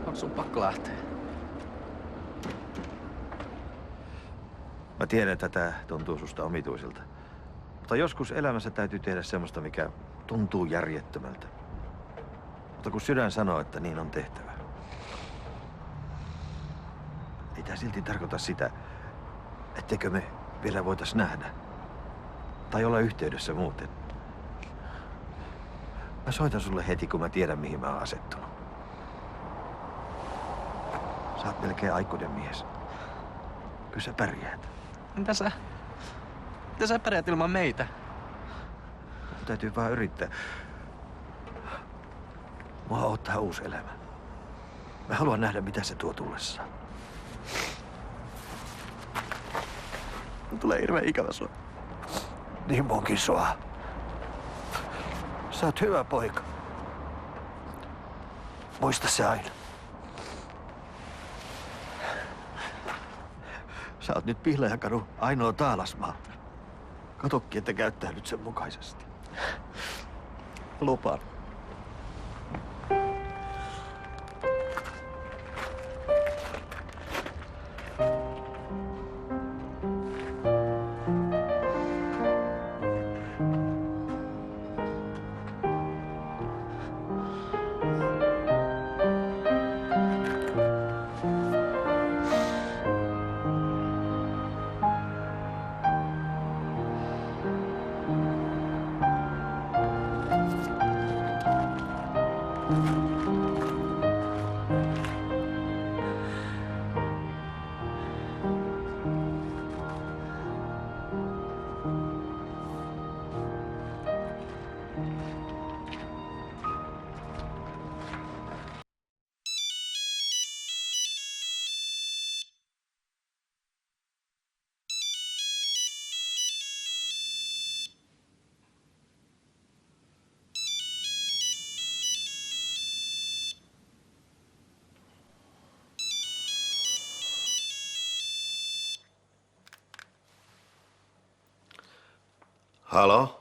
On sun pakko lähteä. Mä tiedän, että tää tuntuu susta omituiselta. Mutta joskus elämässä täytyy tehdä semmoista, mikä tuntuu järjettömältä. Mutta kun sydän sanoo, että niin on tehtävä. Ei tää silti tarkoita sitä, etteikö me vielä voitais nähdä. Tai olla yhteydessä muuten. Mä soitan sulle heti, kun mä tiedän, mihin mä oon asettunut. Sä oot melkein aikuinen mies. Kyllä sä pärjäät. Mitä sä pärjäät ilman meitä? Mun täytyy vaan yrittää. Mua ottaa uusi elämä. Mä haluan nähdä, mitä se tuo tullessaan. Mun tulee hirveän ikävä sua. Niin munkin sua. Sä oot hyvä poika. Muista se aina. Sä oot nyt Pihlajankadun ainoa taalasmaa. Katokki, että käyttäydyt sen mukaisesti. Lupaan. Halo?